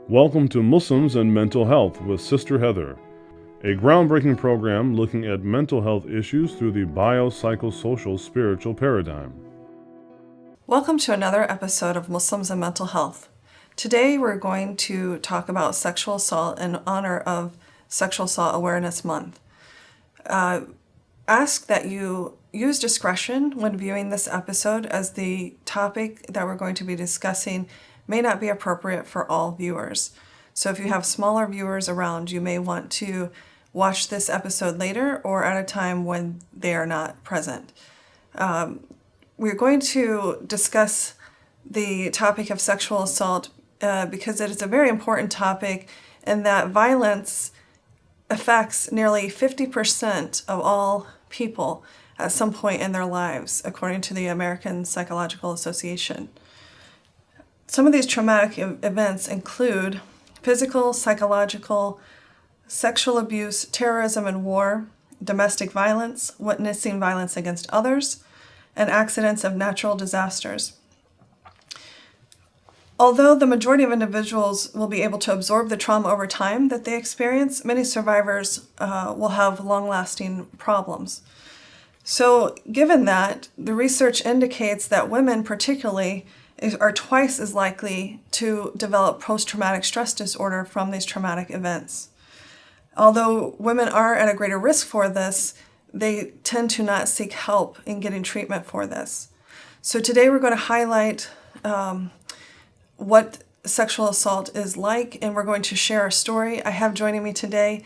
Welcome to Muslims and Mental Health with Sister Heather, a groundbreaking program looking at mental health issues through the biopsychosocial spiritual paradigm. Welcome to another episode of Muslims and Mental Health. Today we're going to talk about sexual assault in honor of Sexual Assault Awareness Month. Ask that you use discretion when viewing this episode, as the topic that we're going to be discussing may not be appropriate for all viewers. So if you have smaller viewers around, you may want to watch this episode later or at a time when they are not present. We're going to discuss the topic of sexual assault because it is a very important topic, and that violence affects nearly 50% of all people at some point in their lives, according to the American Psychological Association. Some of these traumatic events include physical, psychological, sexual abuse, terrorism and war, domestic violence, witnessing violence against others, and accidents of natural disasters. Although the majority of individuals will be able to absorb the trauma over time that they experience, many survivors will have long-lasting problems. So given that, the research indicates that women particularly are twice as likely to develop post-traumatic stress disorder from these traumatic events. Although women are at a greater risk for this, they tend to not seek help in getting treatment for this. So today we're going to highlight what sexual assault is like, and we're going to share a story. I have joining me today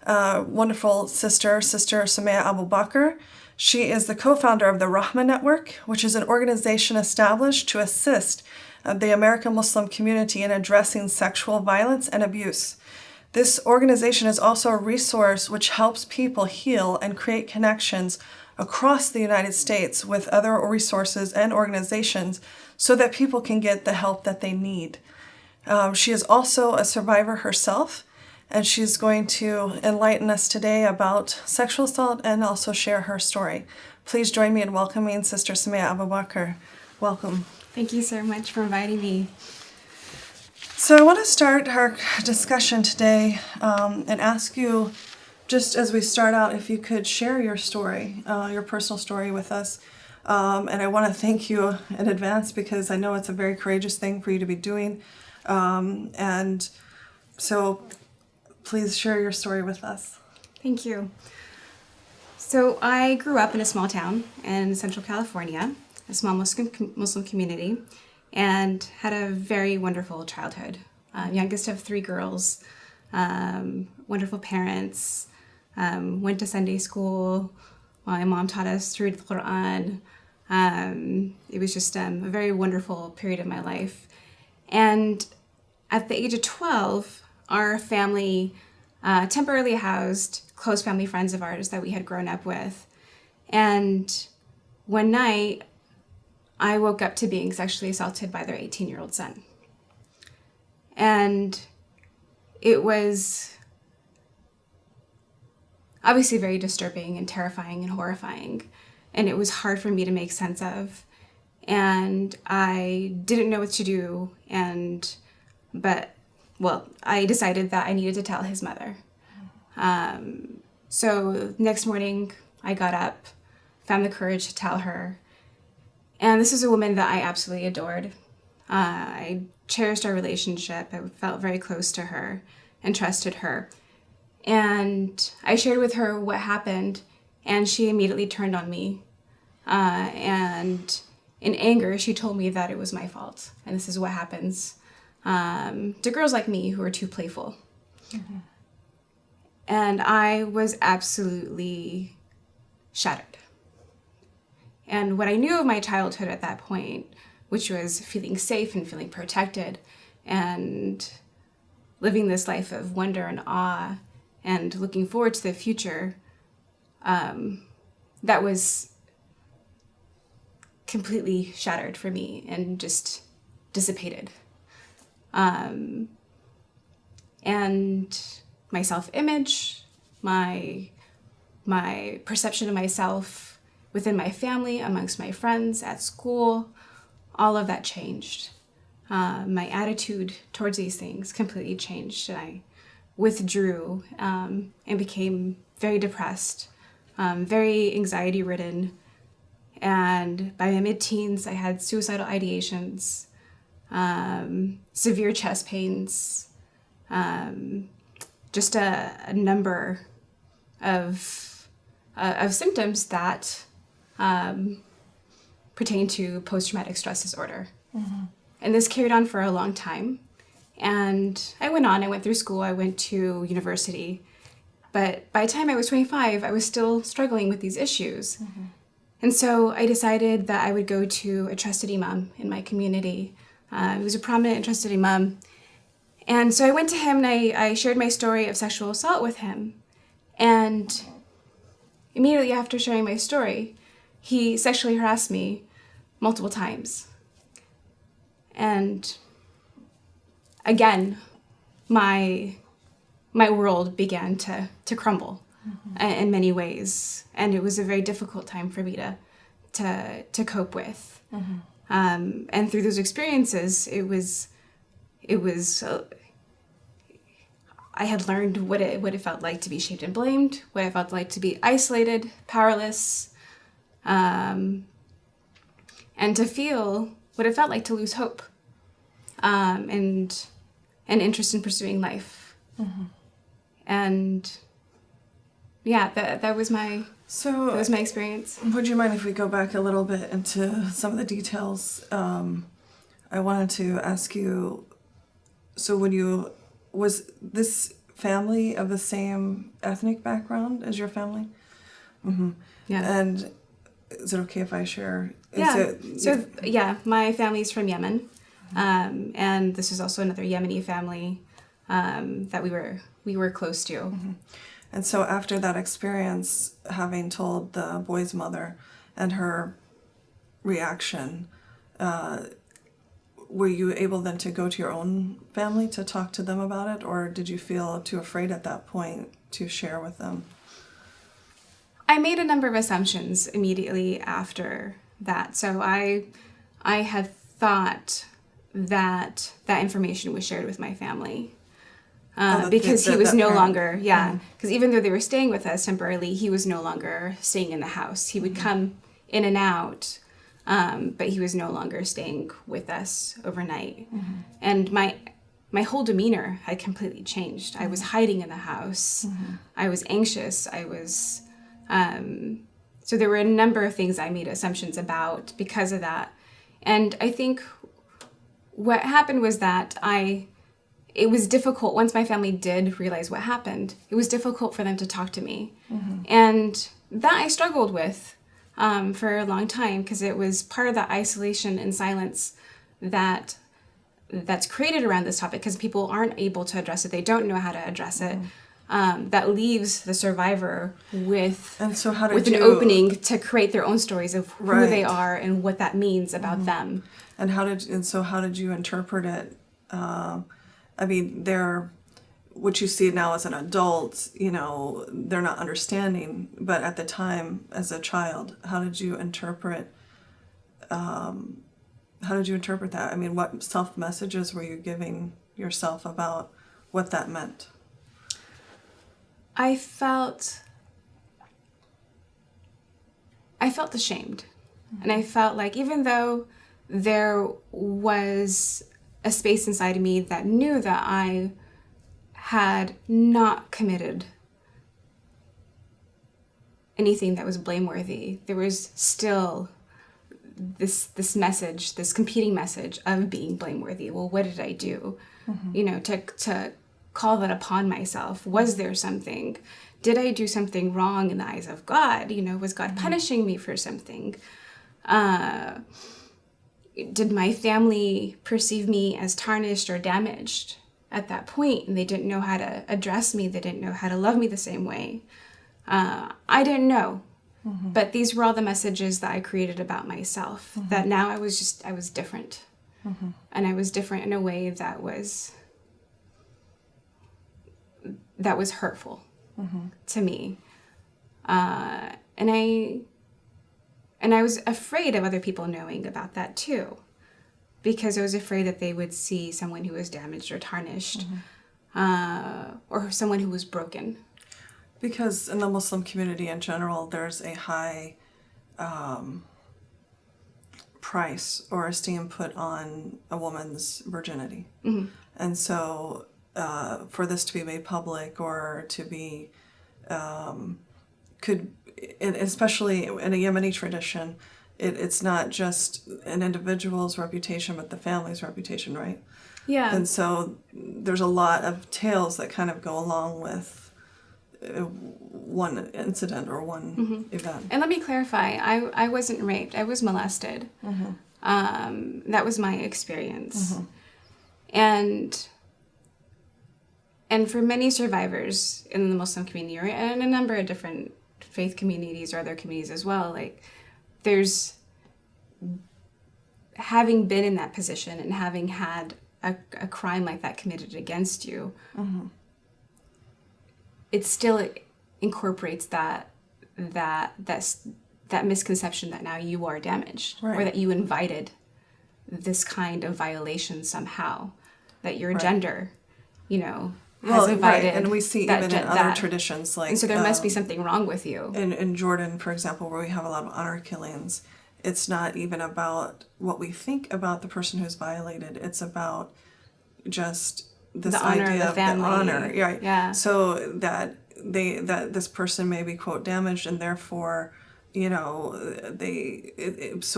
wonderful Sister Sumaya Abubaker. She is the co-founder of the Rahma Network, which is an organization established to assist the American Muslim community in addressing sexual violence and abuse. This organization is also a resource which helps people heal and create connections across the United States with other resources and organizations so that people can get the help that they need. She is also a survivor herself, and she's going to enlighten us today about sexual assault and also share her story. Please join me in welcoming Sister Sumaya Abubaker. Welcome. Thank you so much for inviting me. So I want to start our discussion today and ask you, just as we start out, if you could share your story, your personal story with us. And I want to thank you in advance because I know it's a very courageous thing for you to be doing. And so please share your story with us. Thank you. So I grew up in a small town in Central California, a small Muslim community, and had a very wonderful childhood. Youngest of 3 girls, wonderful parents, went to Sunday school. My mom taught us to read the Quran. It was just a very wonderful period of my life. And at the age of 12, our family temporarily housed close family friends of ours that we had grown up with. And one night, I woke up to being sexually assaulted by their 18-year-old son. And it was obviously very disturbing and terrifying and horrifying. And it was hard for me to make sense of. And I didn't know what to do. But I decided that I needed to tell his mother. So next morning, I got up, found the courage to tell her. And this is a woman that I absolutely adored. I cherished our relationship. I felt very close to her and trusted her. And I shared with her what happened, and she immediately turned on me. And in anger, she told me that it was my fault. And this is what happens to girls like me who are too playful. Mm-hmm. And I was absolutely shattered. And what I knew of my childhood at that point, which was feeling safe and feeling protected and living this life of wonder and awe and looking forward to the future, that was completely shattered for me and just dissipated. And my self-image, my perception of myself within my family, amongst my friends, at school, all of that changed. my attitude towards these things completely changed. I withdrew and became very depressed, very anxiety ridden. And by my mid-teens, I had suicidal ideations, severe chest pains, just a number of symptoms that pertain to post-traumatic stress disorder. Mm-hmm. And this carried on for a long time. And I went through school, I went to university. But by the time I was 25, I was still struggling with these issues. Mm-hmm. And so I decided that I would go to a trusted imam in my community. He was a prominent and trusted imam. And so I went to him and I shared my story of sexual assault with him. And immediately after sharing my story, he sexually harassed me multiple times. And again, my world began to crumble. Mm-hmm. In many ways, and it was a very difficult time for me to cope with. Mm-hmm. And through those experiences, it was I had learned what it felt like to be shamed and blamed, what it felt like to be isolated, powerless, and to feel what it felt like to lose hope, and interest in pursuing life. Mm-hmm. And yeah, that was my experience. Would you mind if we go back a little bit into some of the details? I wanted to ask you, so was this family of the same ethnic background as your family? Mm-hmm. Yeah. And is it okay if I share? My family's from Yemen. And this is also another Yemeni family that we were close to. Mm-hmm. And so after that experience, having told the boy's mother and her reaction, were you able then to go to your own family to talk to them about it, or did you feel too afraid at that point to share with them? I made a number of assumptions immediately after that. So I had thought that information was shared with my family. Because he was no longer, because even though they were staying with us temporarily, he was no longer staying in the house. He would come in and out, but he was no longer staying with us overnight. Mm-hmm. And my whole demeanor had completely changed. I was hiding in the house. Mm-hmm. I was anxious. I was, so there were a number of things I made assumptions about because of that. And I think what happened was that it was difficult, once my family did realize what happened, it was difficult for them to talk to me. Mm-hmm. And that I struggled with for a long time, because it was part of that isolation and silence that's created around this topic, because people aren't able to address it. They don't know how to address it. That leaves the survivor with an opening to create their own stories of who they are and what that means about them. And how did you interpret it? I mean, what you see now as an adult, they're not understanding, but at the time, as a child, how did you interpret that? I mean, what self-messages were you giving yourself about what that meant? I felt ashamed. Mm-hmm. And I felt like, even though there was a space inside of me that knew that I had not committed anything that was blameworthy, there was still this message, this competing message of being blameworthy. Well, what did I do? Mm-hmm. To call that upon myself. Was there something? Did I do something wrong in the eyes of God? Was God punishing me for something? Did my family perceive me as tarnished or damaged at that point, and they didn't know how to address me? They didn't know how to love me the same way. I didn't know, but these were all the messages that I created about myself, that now I was different. And I was different in a way that was hurtful to me. And I was afraid of other people knowing about that too, because I was afraid that they would see someone who was damaged or tarnished, or someone who was broken. Because in the Muslim community in general, there's a high price or esteem put on a woman's virginity. And so for this to be made public or to be, especially in a Yemeni tradition, it's not just an individual's reputation, but the family's reputation, right? Yeah. And so there's a lot of tales that kind of go along with one incident or one event. And let me clarify, I wasn't raped. I was molested. That was my experience. And for many survivors in the Muslim community, or in a number of different faith communities or other communities as well, like, there's, having been in that position and having had a crime like that committed against you, it still incorporates that misconception that now you are damaged, or that you invited this kind of violation somehow, that your gender, has invited. And we see even in other traditions, like, and so there must be something wrong with you. In Jordan, for example, where we have a lot of honor killings, it's not even about what we think about the person who's violated. It's about just this idea of the honor, right? Yeah. So that this person may be, quote, damaged, and therefore, so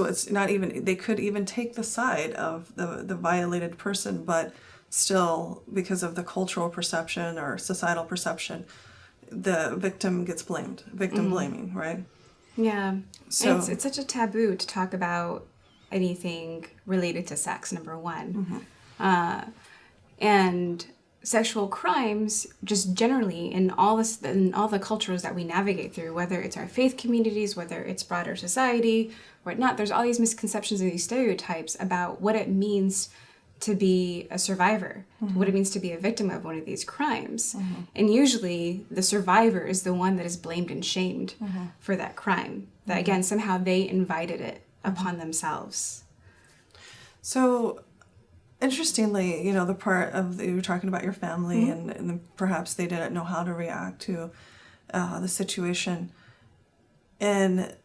it's not even, they could even take the side of the violated person, but still, because of the cultural perception or societal perception, the victim gets blamed. Victim blaming, right? Yeah. So it's such a taboo to talk about anything related to sex, number one. And sexual crimes, just generally in all the cultures that we navigate through, whether it's our faith communities, whether it's broader society or not, there's all these misconceptions and these stereotypes about what it means to be a survivor, what it means to be a victim of one of these crimes. And usually the survivor is the one that is blamed and shamed for that crime. That, again, somehow they invited it upon themselves. So, interestingly, the part of you were talking about your family and perhaps they didn't know how to react to the situation. And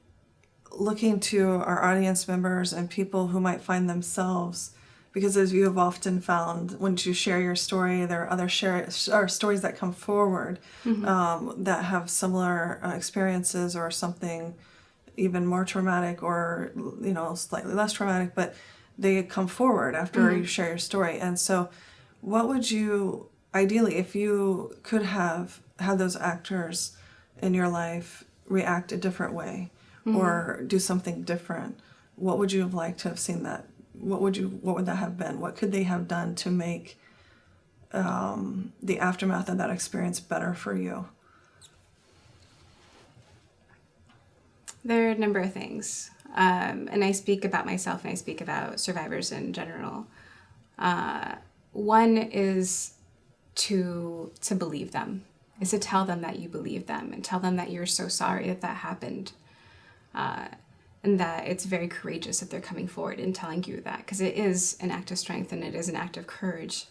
looking to our audience members and people who might find themselves, because as you have often found, when you share your story, there are other stories that come forward that have similar experiences or something even more traumatic or, slightly less traumatic, but they come forward after you share your story. And so what would you, ideally, if you could have had those actors in your life react a different way or do something different, what would you have liked to have seen that? What would that have been? What could they have done to make the aftermath of that experience better for you? There are a number of things. And I speak about myself and I speak about survivors in general. One is to believe them, is to tell them that you believe them and tell them that you're so sorry that happened. And that it's very courageous that they're coming forward and telling you that, because it is an act of strength and it is an act of courage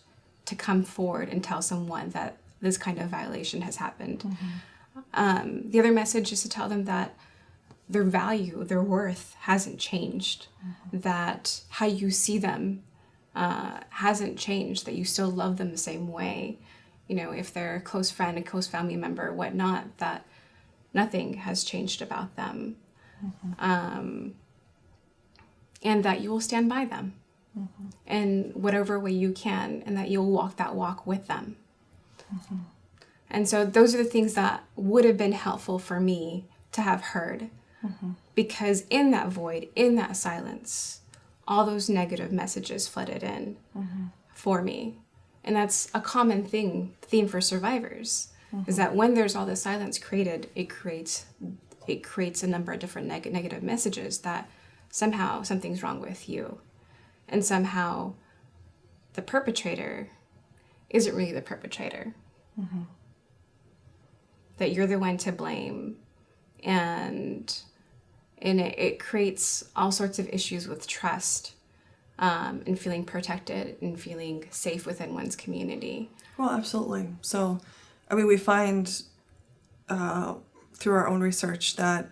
to come forward and tell someone that this kind of violation has happened. The other message is to tell them that their value, their worth hasn't changed, that how you see them hasn't changed, that you still love them the same way. If they're a close friend, a close family member, whatnot, that nothing has changed about them. And that you will stand by them in whatever way you can, and that you'll walk that walk with them. And so those are the things that would have been helpful for me to have heard, because in that void, in that silence, all those negative messages flooded in for me. And that's a common theme for survivors, is that when there's all this silence created, it creates a number of different negative messages that somehow something's wrong with you. And somehow the perpetrator isn't really the perpetrator. That you're the one to blame. And it creates all sorts of issues with trust and feeling protected and feeling safe within one's community. Well, absolutely. So, I mean, we find through our own research that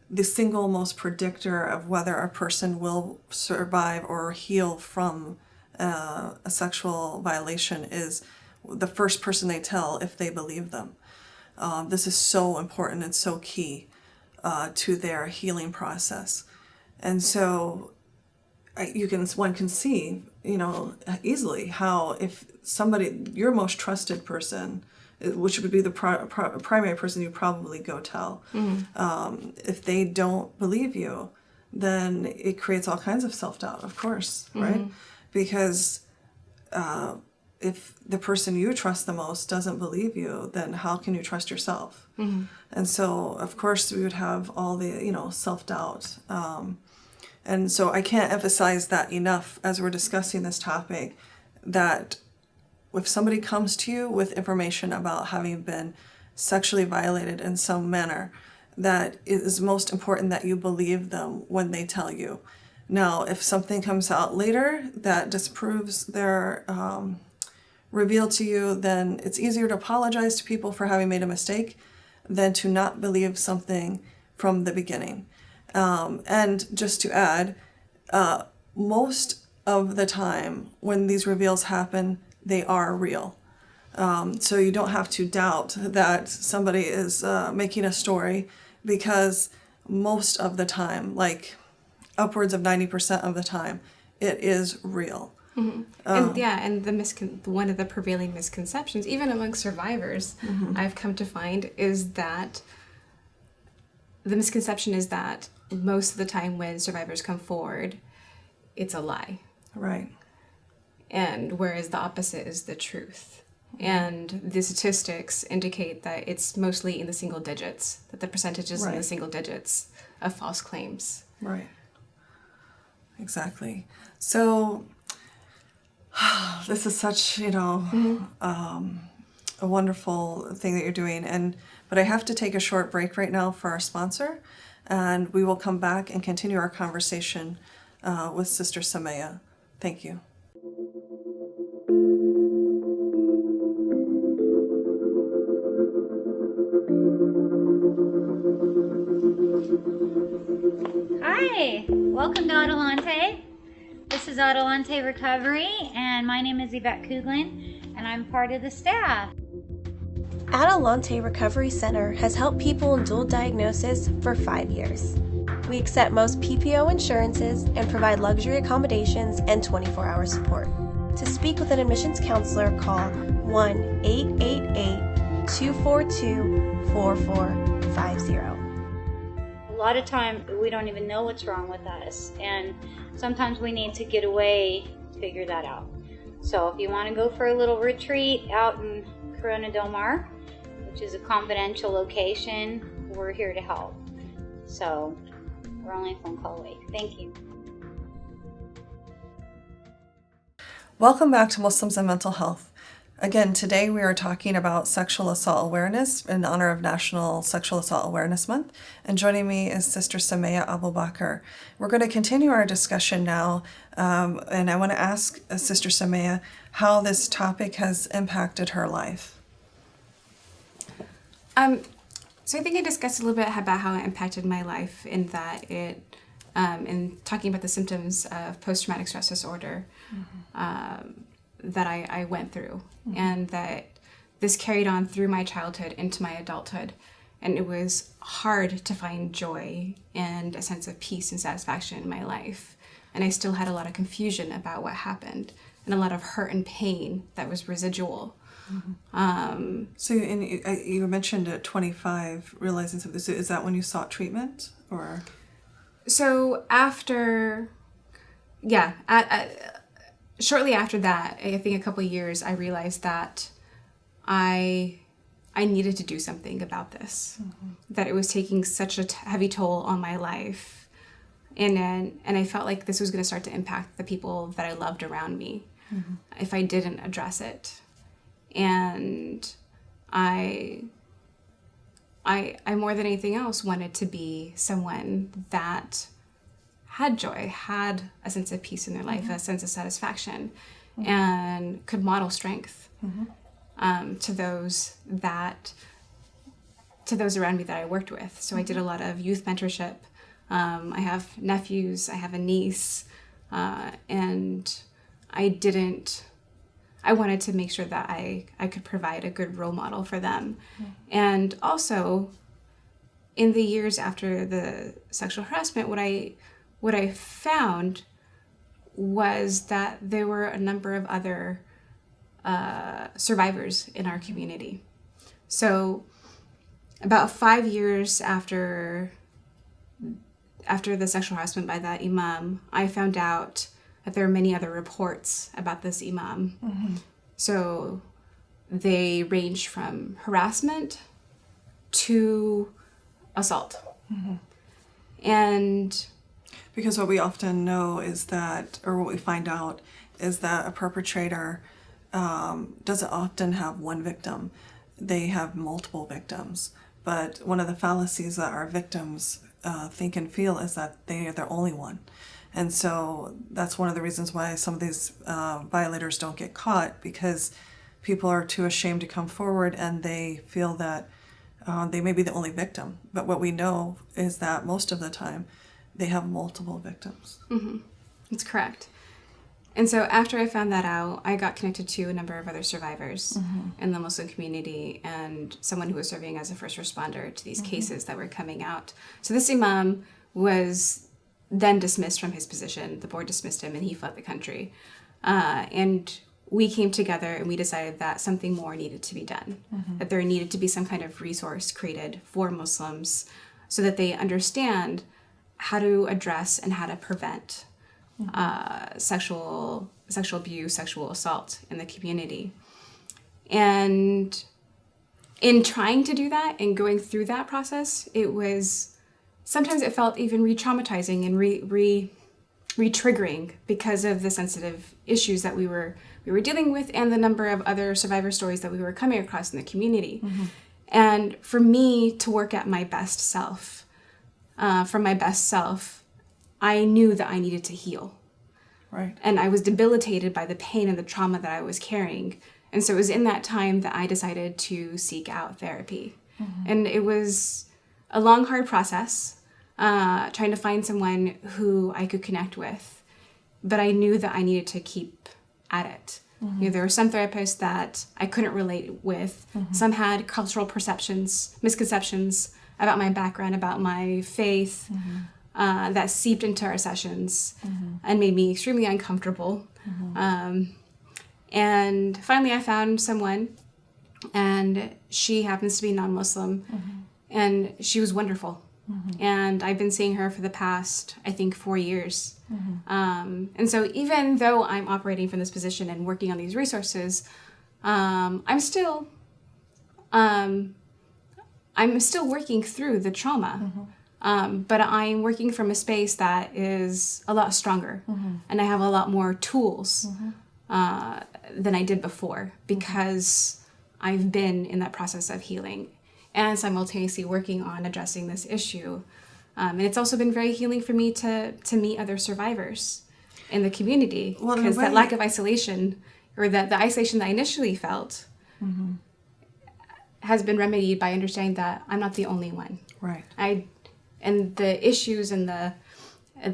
the single most predictor of whether a person will survive or heal from a sexual violation is the first person they tell if they believe them. This is so important and so key to their healing process. And so one can see, easily how if somebody, your most trusted person, which would be the primary person you probably go tell, if they don't believe you, then it creates all kinds of self-doubt, of course, right? Because if the person you trust the most doesn't believe you, then how can you trust yourself? And so, of course, we would have all the, self-doubt. And so I can't emphasize that enough as we're discussing this topic, that if somebody comes to you with information about having been sexually violated in some manner, that it is most important that you believe them when they tell you. Now, if something comes out later that disproves their reveal to you, then it's easier to apologize to people for having made a mistake than to not believe something from the beginning. And just to add, most of the time when these reveals happen, they are real. So you don't have to doubt that somebody is making a story, because most of the time, like upwards of 90% of the time, it is real. And one of the prevailing misconceptions, even among survivors, I've come to find, is that the misconception is that most of the time when survivors come forward, it's a lie. Right. And whereas the opposite is the truth. And the statistics indicate that it's mostly in the single digits, that the percentage is in the single digits of false claims. Right. Exactly. So this is such, a wonderful thing that you're doing. But I have to take a short break right now for our sponsor, and we will come back and continue our conversation with Sister Sumaya. Thank you. Hi, welcome to Adelante. This is Adelante Recovery, and my name is Yvette Kuglin, and I'm part of the staff. Adelante Recovery Center has helped people in dual diagnosis for 5 years. We accept most PPO insurances and provide luxury accommodations and 24-hour support. To speak with an admissions counselor, call 1-888-242-4450. A lot of time we don't even know what's wrong with us, and sometimes we need to get away to figure that out. So if you want to go for a little retreat out in Corona Del Mar, which is a confidential location, we're here to help. So we're only a phone call away. Thank you. Welcome back to Muslims and Mental Health. Again, today we are talking about sexual assault awareness in honor of National Sexual Assault Awareness Month. And joining me is Sister Sumaya Abubaker. We're going to continue our discussion now, and I want to ask Sister Sumaya how this topic has impacted her life. So I think I discussed a little bit about how it impacted my life, in that it, in talking about the symptoms of post-traumatic stress disorder that I went through, and that this carried on through my childhood into my adulthood. And it was hard to find joy and a sense of peace and satisfaction in my life. And I still had a lot of confusion about what happened, and a lot of hurt and pain that was residual. So you mentioned at 25 realizing something. So is that when you sought treatment, or? So shortly after that, I think a couple of years, I realized that I needed to do something about this, that it was taking such a heavy toll on my life. And I felt like this was going to start to impact the people that I loved around me if I didn't address it. And I more than anything else wanted to be someone that had joy, had a sense of peace in their life, a sense of satisfaction, and could model strength to those around me that I worked with. So I did a lot of youth mentorship. I have nephews, I have a niece, and I wanted to make sure that I could provide a good role model for them. And also, in the years after the sexual harassment, what I found was that there were a number of other survivors in our community. So about 5 years after the sexual harassment by that imam, I found out that there are many other reports about this imam. So they range from harassment to assault. And because what we often know is that, or what we find out, is that a perpetrator doesn't often have one victim. They have multiple victims. But one of the fallacies that our victims think and feel is that they are the only one. And so that's one of the reasons why some of these violators don't get caught, because people are too ashamed to come forward and they feel that they may be the only victim. But what we know is that most of the time they have multiple victims. That's correct. And so after I found that out, I got connected to a number of other survivors in the Muslim community and someone who was serving as a first responder to these cases that were coming out. So this imam was then dismissed from his position. The board dismissed him and he fled the country. And we came together and we decided that something more needed to be done, that there needed to be some kind of resource created for Muslims so that they understand how to address and how to prevent sexual abuse, sexual assault in the community. And in trying to do that and going through that process, sometimes it felt even re-traumatizing and re-triggering because of the sensitive issues that we were dealing with and the number of other survivor stories that we were coming across in the community. And for me to work at my best self, from my best self, I knew that I needed to heal. Right. And I was debilitated by the pain and the trauma that I was carrying. And so it was in that time that I decided to seek out therapy. And it was a long, hard process, trying to find someone who I could connect with. But I knew that I needed to keep at it. You know, there were some therapists that I couldn't relate with. Some had cultural misconceptions about my background, about my faith, that seeped into our sessions and made me extremely uncomfortable. And finally I found someone, and she happens to be non-Muslim, and she was wonderful. And I've been seeing her for the past, I think, 4 years. And so even though I'm operating from this position and working on these resources, I'm still working through the trauma. But I'm working from a space that is a lot stronger, and I have a lot more tools than I did before, because I've been in that process of healing and simultaneously working on addressing this issue. And it's also been very healing for me to meet other survivors in the community, because that lack of isolation, or the isolation that I initially felt, has been remedied by understanding that I'm not the only one. Right. And the issues and the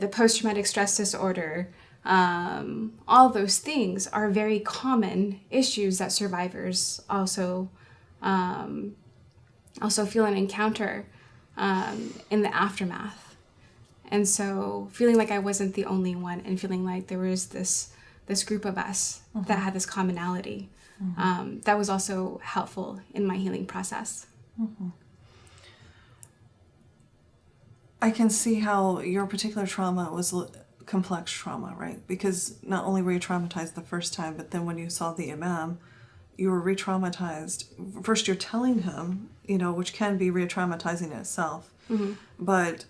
post-traumatic stress disorder, all those things are very common issues that survivors also feel and encounter in the aftermath. And so feeling like I wasn't the only one, and feeling like there was this group of us that had this commonality, that was also helpful in my healing process. I can see how your particular trauma was complex trauma, right? Because not only were you traumatized the first time, but then when you saw the imam, you were re-traumatized. First, you're telling him, which can be re-traumatizing in itself, but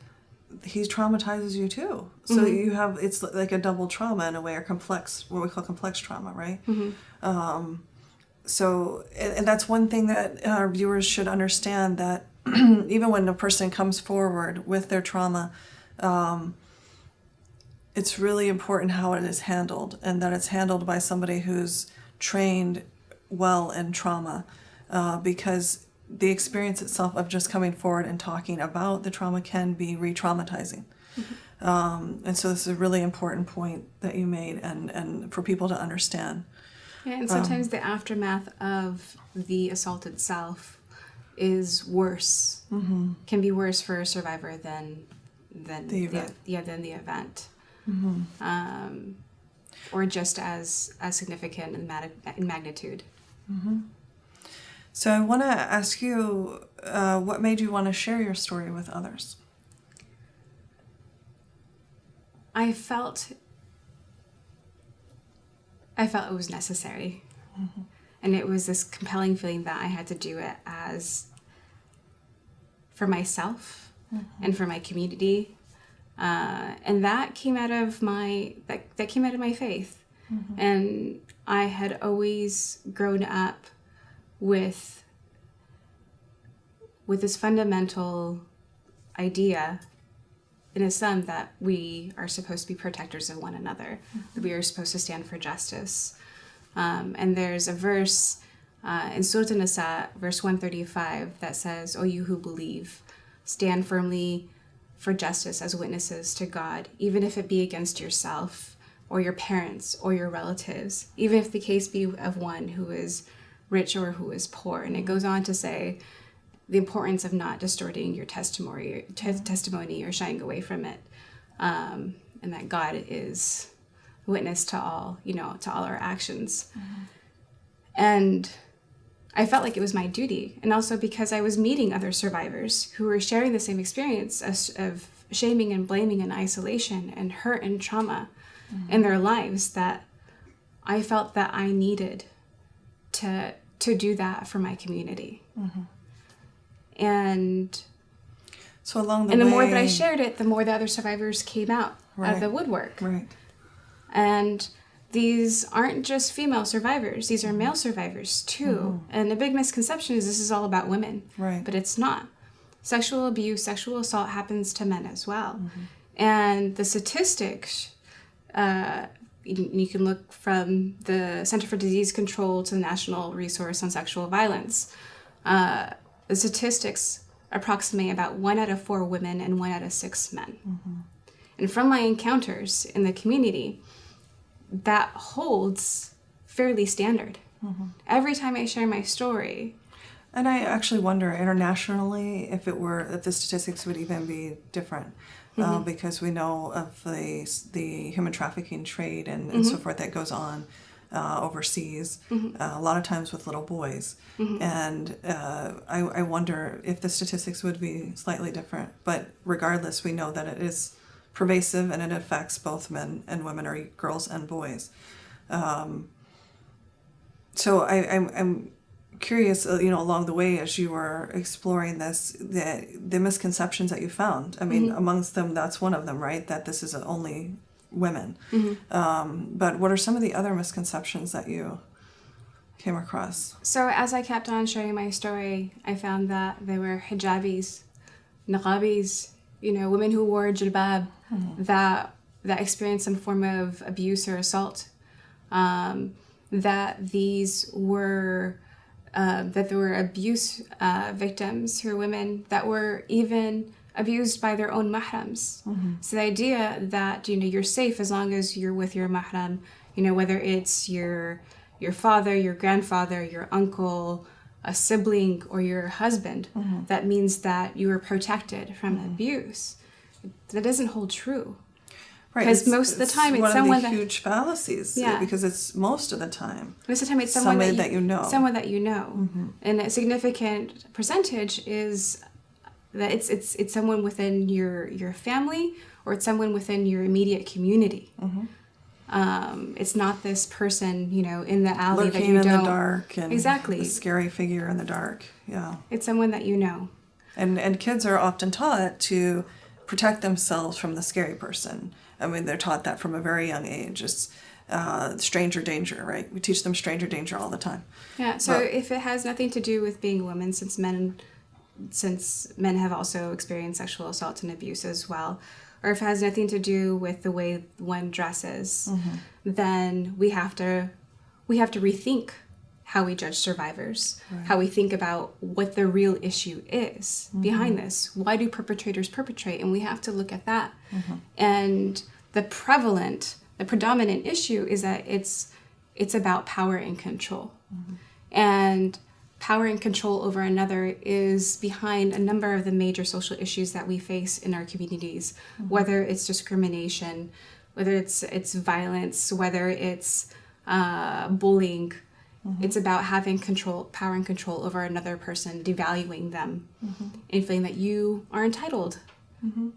he traumatizes you too. So you have, it's like a double trauma in a way, or complex, what we call complex trauma, right? So, and that's one thing that our viewers should understand, that even when a person comes forward with their trauma, it's really important how it is handled, and that it's handled by somebody who's trained well in trauma, because the experience itself of just coming forward and talking about the trauma can be re-traumatizing. And so this is a really important point that you made, and for people to understand. Yeah, and sometimes the aftermath of the assault itself is worse, can be worse for a survivor than the event. Than the event. Or just as significant in magnitude. So I want to ask you, what made you want to share your story with others? I felt it was necessary. And it was this compelling feeling that I had to do it as for myself and for my community. And that came out of my faith. And I had always grown up with this fundamental idea in Islam that we are supposed to be protectors of one another, that we are supposed to stand for justice. And there's a verse in Surah An-Nisa, verse 135, that says, "O you who believe, stand firmly for justice as witnesses to God, even if it be against yourself or your parents or your relatives, even if the case be of one who is rich or who is poor." And it goes on to say the importance of not distorting your testimony or shying away from it, and that God is witness to all, to all our actions. And I felt like it was my duty, and also because I was meeting other survivors who were sharing the same experience of shaming and blaming and isolation and hurt and trauma in their lives, that I felt that I needed to do that for my community. And so along the and the way, more that I shared it, the more the other survivors came out of the woodwork. Right. And these aren't just female survivors; these are male survivors too. And a big misconception is this is all about women, Right. but it's not. Sexual abuse, sexual assault happens to men as well. And the statistics, you can look from the Center for Disease Control to the National Resource on Sexual Violence. The statistics approximate about 1 out of 4 women and 1 out of 6 men. And from my encounters in the community, that holds fairly standard. Every time I share my story. And I actually wonder internationally if the statistics would even be different, because we know of the human trafficking trade and so forth that goes on overseas, a lot of times with little boys. And I wonder if the statistics would be slightly different. But regardless, we know that it is pervasive and it affects both men and women, or girls and boys. So I'm curious, along the way as you were exploring this, the misconceptions that you found. I mean, amongst them, that's one of them, right? That this is only women. But what are some of the other misconceptions that you came across? So as I kept on sharing my story, I found that there were hijabis, niqabis, women who wore jilbab that experienced some form of abuse or assault. That these were that there were abuse victims who were women that were even abused by their own mahrams. So the idea that you're safe as long as you're with your mahram, whether it's your father, your grandfather, your uncle, a sibling, or your husband, that means that you are protected from abuse. That doesn't hold true. Right, because most of the time it's someone that huge fallacies. Because it's most of the time. Most of the time it's someone that you know. Someone that you know, and a significant percentage is that it's someone within your family, or it's someone within your immediate community. It's not this person, in the alley lurking that you don't. in the dark, and exactly, the scary figure in the dark. Yeah, it's someone that you know. And kids are often taught to protect themselves from the scary person. I mean, they're taught that from a very young age. It's stranger danger, right? We teach them stranger danger all the time. Yeah, so if it has nothing to do with being a woman, since men since men have also experienced sexual assault and abuse as well, or if it has nothing to do with the way one dresses, then we have to rethink how we judge survivors, how we think about what the real issue is behind this. Why do perpetrators perpetrate? And we have to look at that. And the predominant issue is that it's about power and control. And power and control over another is behind a number of the major social issues that we face in our communities, whether it's discrimination, whether it's violence, whether it's bullying. It's about having power and control over another person, devaluing them, and feeling that you are entitled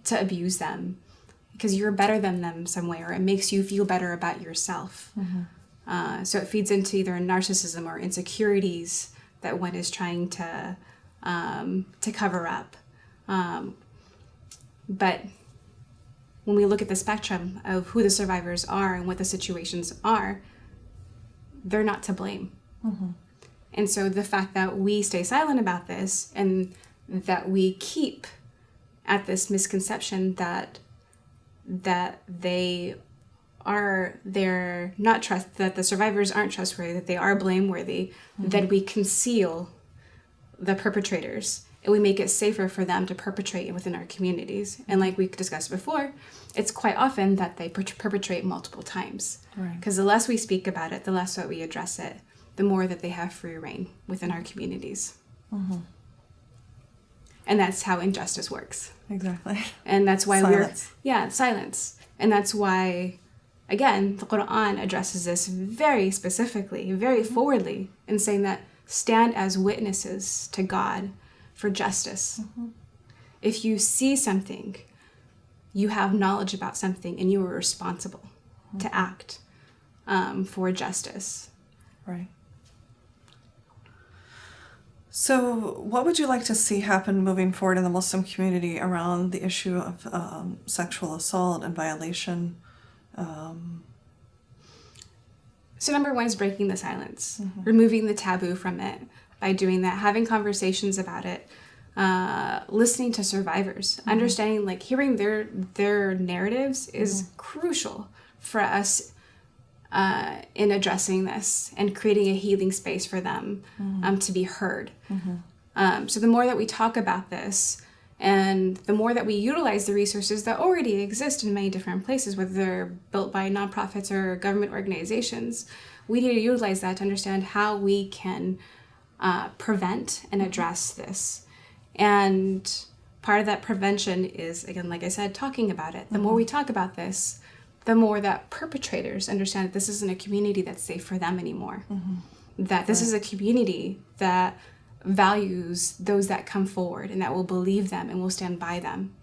to abuse them because you're better than them some way, or it makes you feel better about yourself. So it feeds into either narcissism or insecurities that one is trying to cover up. But when we look at the spectrum of who the survivors are and what the situations are, they're not to blame. And so the fact that we stay silent about this and that we keep at this misconception that that the survivors aren't trustworthy, that they are blameworthy, that we conceal the perpetrators and we make it safer for them to perpetrate within our communities. And like we discussed before, it's quite often that they perpetrate multiple times. Because the less we speak about it, the less that we address it, the more that they have free reign within our communities. And that's how injustice works. Exactly. And that's why Silence. silence. And that's why, again, the Quran addresses this very specifically, very forwardly, in saying that stand as witnesses to God for justice. If you see something, you have knowledge about something, and you are responsible to act for justice. Right. So what would you like to see happen moving forward in the Muslim community around the issue of sexual assault and violation? So number one is breaking the silence, removing the taboo from it by doing that, having conversations about it, listening to survivors, understanding, like, hearing their narratives is crucial for us in addressing this and creating a healing space for them to be heard. So the more that we talk about this and the more that we utilize the resources that already exist in many different places, whether they're built by nonprofits or government organizations, we need to utilize that to understand how we can prevent and address this. And part of that prevention is, again, like I said, talking about it. The more we talk about this, the more that perpetrators understand that this isn't a community that's safe for them anymore. That this is a community that values those that come forward and that will believe them and will stand by them.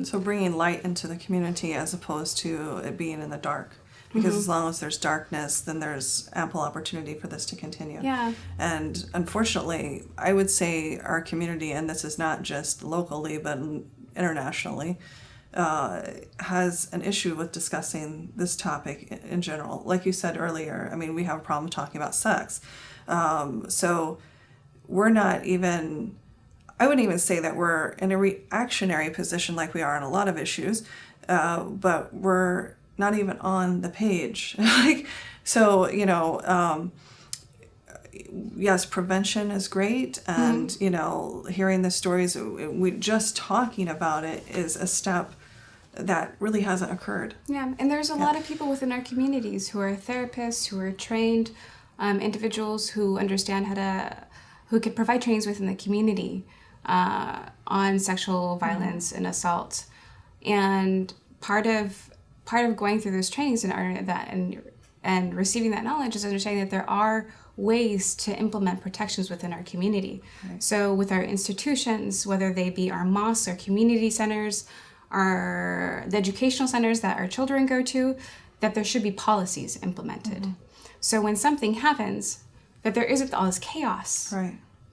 So bringing light into the community as opposed to it being in the dark. Because as long as there's darkness, then there's ample opportunity for this to continue. Yeah. And unfortunately, I would say our community, and this is not just locally, but internationally, has an issue with discussing this topic in general. Like you said earlier, I mean, we have a problem talking about sex. So we're not even, I wouldn't even say that we're in a reactionary position like we are on a lot of issues, but we're not even on the page. So, yes, prevention is great. And, hearing the stories, we just talking about it is a step that really hasn't occurred. Yeah, and there's a lot of people within our communities who are therapists, who are trained individuals who understand who could provide trainings within the community on sexual violence and assault. And part of going through those trainings and receiving that knowledge is understanding that there are ways to implement protections within our community. Right. So with our institutions, whether they be our mosques, our community centers, the educational centers that our children go to, that there should be policies implemented. So when something happens, that there isn't all this chaos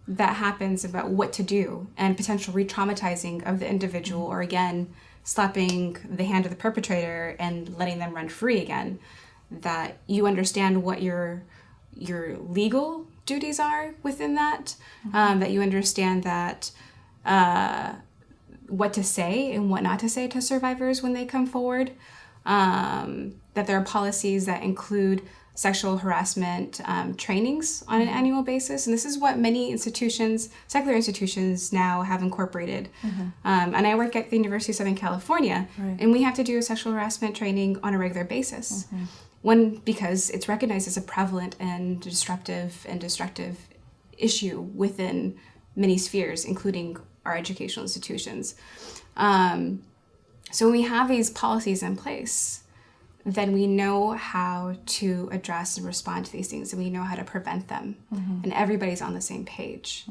that happens about what to do and potential re-traumatizing of the individual, or again, slapping the hand of the perpetrator and letting them run free again, that you understand what your legal duties are within that, that you understand that what to say and what not to say to survivors when they come forward, that there are policies that include sexual harassment trainings on an annual basis. And this is what many institutions, secular institutions now have incorporated. And I work at the University of Southern California, and we have to do a sexual harassment training on a regular basis. One, because it's recognized as a prevalent and disruptive and destructive issue within many spheres, including our educational institutions. So when we have these policies in place, then we know how to address and respond to these things, and we know how to prevent them, and everybody's on the same page.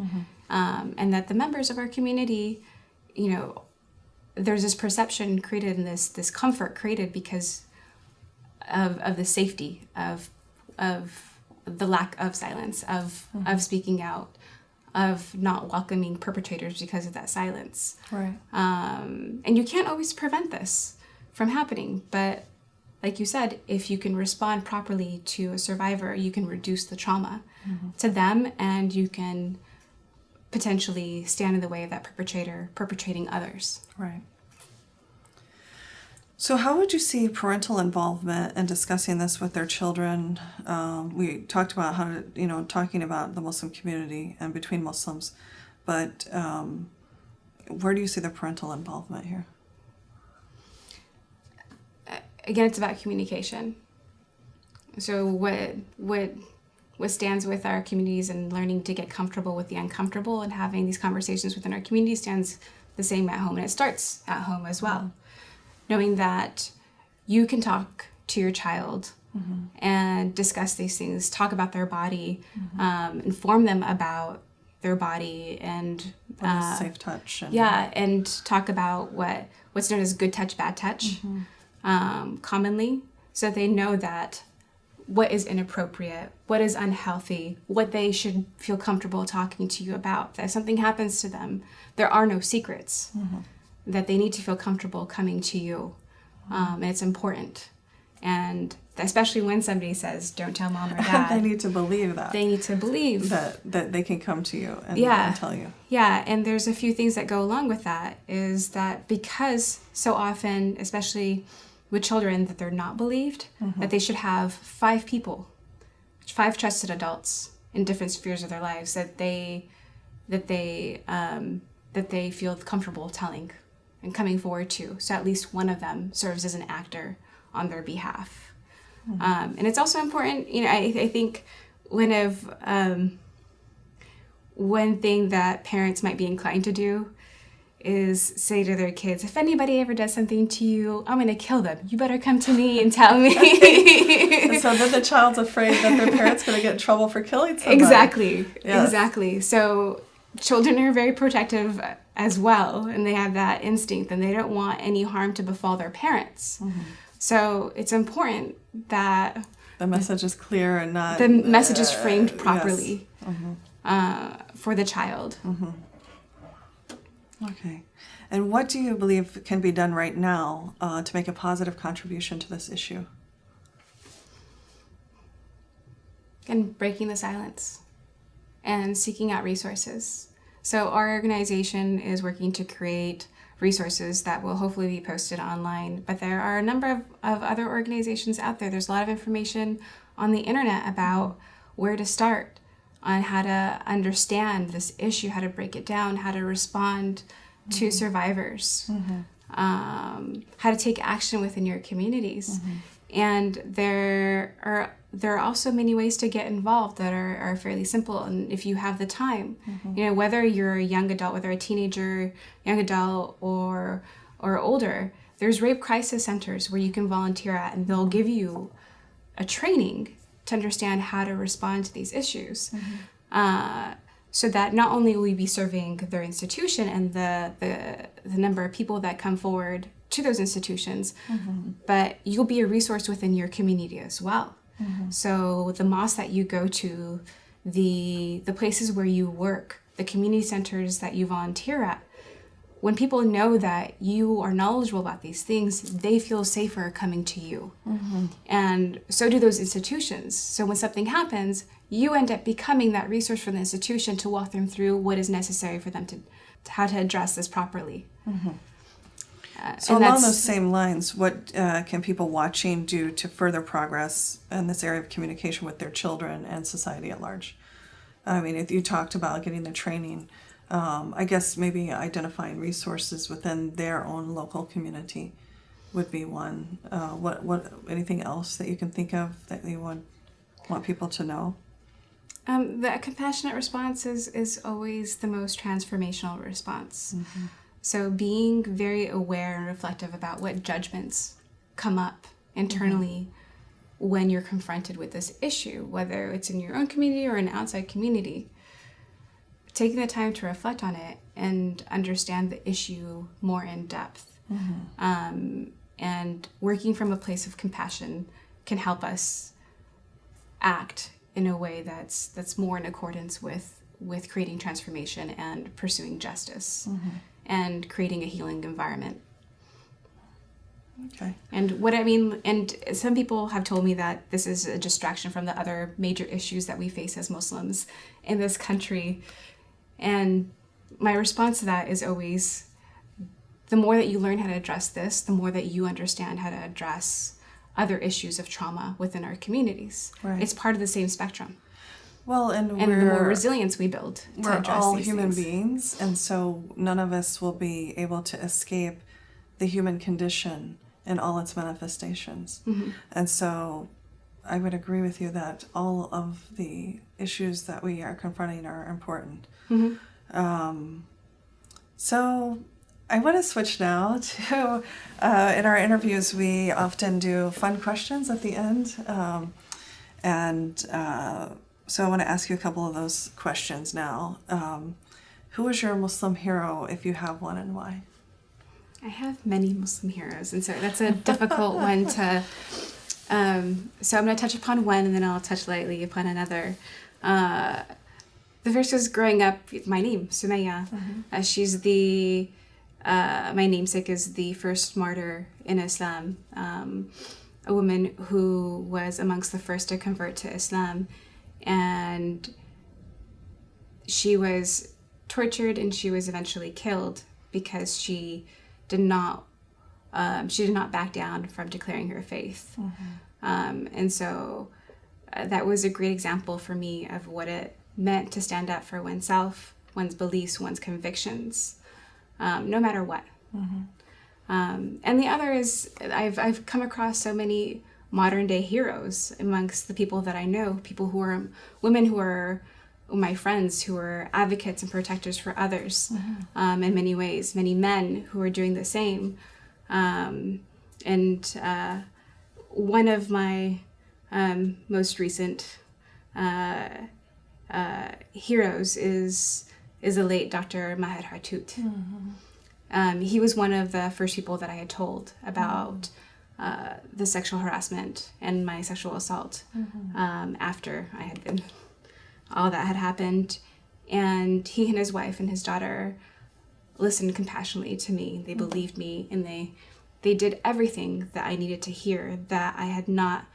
And that the members of our community, you know, there's this perception created and this comfort created because of the safety of the lack of silence, of speaking out, of not welcoming perpetrators because of that silence. Right. And you can't always prevent this from happening, but like you said, if you can respond properly to a survivor, you can reduce the trauma to them, and you can potentially stand in the way of that perpetrator perpetrating others. Right. So how would you see parental involvement in discussing this with their children? We talked about how to, you know, talking about the Muslim community and between Muslims, but where do you see the parental involvement here? Again, it's about communication. So what stands with our communities and learning to get comfortable with the uncomfortable and having these conversations within our community stands the same at home, and it starts at home as well. Knowing that you can talk to your child and discuss these things, talk about their body, inform them about their body, and safe touch. And talk about what's known as good touch, bad touch. Commonly, so they know that what is inappropriate, what is unhealthy, what they should feel comfortable talking to you about. That if something happens to them, there are no secrets, that they need to feel comfortable coming to you. And it's important. And especially when somebody says, don't tell mom or dad. They need to believe that. They need to believe that they can come to you and tell you. Yeah, and there's a few things that go along with that, is that because so often, especially with children, that they're not believed, that they should have 5 people, 5 trusted adults in different spheres of their lives that they feel comfortable telling and coming forward to. So at least one of them serves as an actor on their behalf. And it's also important, you know, I think one thing that parents might be inclined to do is say to their kids, if anybody ever does something to you, I'm going to kill them. You better come to me and tell me. And so then the child's afraid that their parent's going to get in trouble for killing somebody. Exactly. So children are very protective as well, and they have that instinct, and they don't want any harm to befall their parents. So it's important that the message is clear and not... The message is framed properly for the child. Okay. And what do you believe can be done right now to make a positive contribution to this issue? And breaking the silence and seeking out resources. So our organization is working to create resources that will hopefully be posted online, but there are a number of other organizations out there. There's a lot of information on the internet about where to start, on how to understand this issue, how to break it down, how to respond to survivors, how to take action within your communities. And there are also many ways to get involved that are fairly simple. And if you have the time, you know, whether you're a young adult, whether a teenager, young adult, or older, there's rape crisis centers where you can volunteer at, and they'll give you a training to understand how to respond to these issues. So that not only will you be serving their institution and the number of people that come forward to those institutions, but you'll be a resource within your community as well. So the mosque that you go to, the places where you work, the community centers that you volunteer at, when people know that you are knowledgeable about these things, they feel safer coming to you. And so do those institutions. So when something happens, you end up becoming that resource for the institution to walk them through what is necessary for them to how to address this properly. So along those same lines, what can people watching do to further progress in this area of communication with their children and society at large? I mean, if you talked about getting the training, I guess maybe identifying resources within their own local community would be one. What anything else that you can think of that you want people to know? The compassionate response is always the most transformational response. So being very aware and reflective about what judgments come up internally when you're confronted with this issue, whether it's in your own community or an outside community. Taking the time to reflect on it and understand the issue more in depth. And working from a place of compassion can help us act in a way that's more in accordance with creating transformation and pursuing justice and creating a healing environment. Okay. And what I mean, and some people have told me that this is a distraction from the other major issues that we face as Muslims in this country. And my response to that is always, the more that you learn how to address this, the more that you understand how to address other issues of trauma within our communities. Right. It's part of the same spectrum. Well, and the more resilience we build to we're address all these human things. beings, and so none of us will be able to escape the human condition in all its manifestations. And so I would agree with you that all of the issues that we are confronting are important. So I want to switch now to, in our interviews, we often do fun questions at the end. So I want to ask you a couple of those questions now. Who is your Muslim hero, if you have one, and why? I have many Muslim heroes, and so that's a difficult one to... so I'm going to touch upon one, and then I'll touch lightly upon another. The first is growing up, my name, Sumaya. She's the... my namesake is the first martyr in Islam, a woman who was amongst the first to convert to Islam, and she was tortured and she was eventually killed because she did not back down from declaring her faith. And so that was a great example for me of what it meant to stand up for oneself, one's beliefs, one's convictions, no matter what. And the other is I've come across so many modern day heroes amongst the people that I know, people who are women who are my friends, who are advocates and protectors for others in many ways, many men who are doing the same. And one of my most recent heroes is the late Dr. Maher Hathout. He was one of the first people that I had told about the sexual harassment and my sexual assault after I had been, all that had happened. And he and his wife and his daughter listened compassionately to me. They believed me, and they did everything that I needed to hear that I had not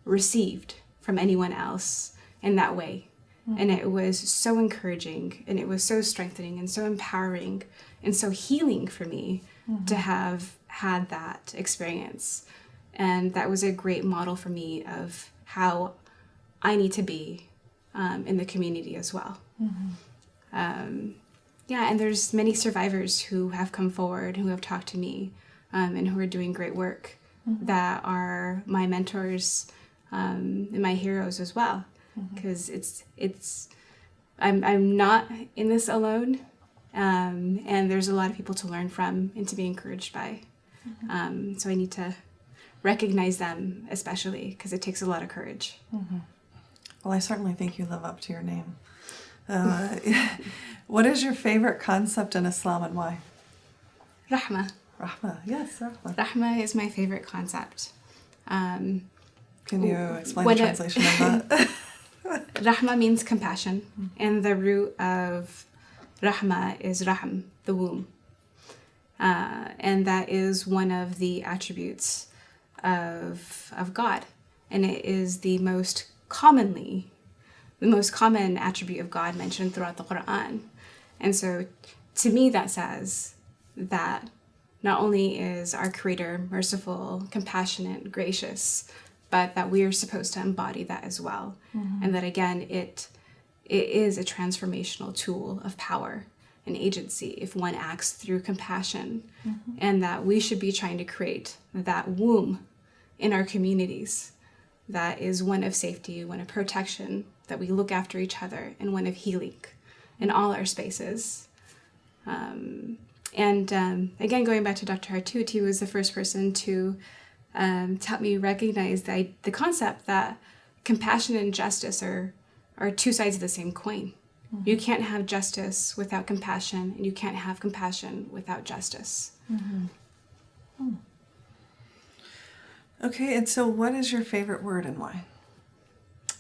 received from anyone else in that way. And it was so encouraging, and it was so strengthening and so empowering and so healing for me to have had that experience. And that was a great model for me of how I need to be in the community as well. And there's many survivors who have come forward, who have talked to me, and who are doing great work that are my mentors and my heroes as well. Because I'm not in this alone, and there's a lot of people to learn from and to be encouraged by. So I need to recognize them, especially because it takes a lot of courage. Well, I certainly think you live up to your name. What is your favorite concept in Islam, and why? Rahma. Rahma, yes, Rahma. Rahma is my favorite concept. Can you explain the translation of that? Rahma means compassion, and the root of Rahma is Rahm, the womb. And that is one of the attributes of God. And it is the most common attribute of God mentioned throughout the Quran. And so to me, that says that not only is our Creator merciful, compassionate, gracious, but that we are supposed to embody that as well. And that again, it is a transformational tool of power and agency if one acts through compassion, and that we should be trying to create that womb in our communities that is one of safety, one of protection, that we look after each other, and one of healing in all our spaces. Again, going back to Dr. Hartut, he was the first person to help me recognize the concept that compassion and justice are two sides of the same coin. You can't have justice without compassion, and you can't have compassion without justice. Okay, and so what is your favorite word and why?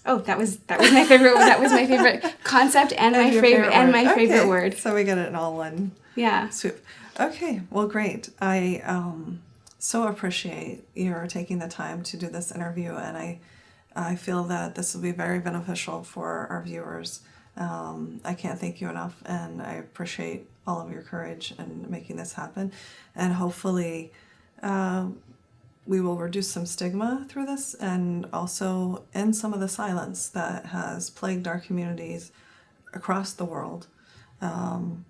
Oh, that was my favorite. That was my favorite concept and my favorite word. So we got it in all one swoop. Okay, well, great. I so appreciate your taking the time to do this interview, and I feel that this will be very beneficial for our viewers. I can't thank you enough, and I appreciate all of your courage in making this happen. And hopefully we will reduce some stigma through this, and also end some of the silence that has plagued our communities across the world, and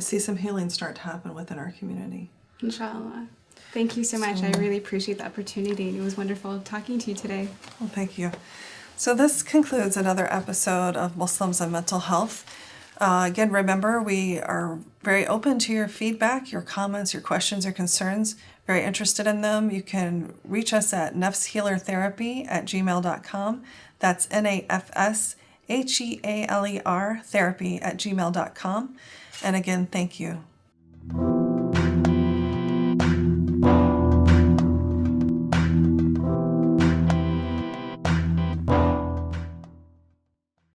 see some healing start to happen within our community. Inshallah. Thank you so much. I really appreciate the opportunity, and it was wonderful talking to you today. Well, thank you. So this concludes another episode of Muslims and Mental Health. Again, remember, we are very open to your feedback, your comments, your questions, your concerns. Very interested in them. You can reach us at nafshealertherapy@gmail.com. That's NAFSHEALER therapy@gmail.com. And again, thank you.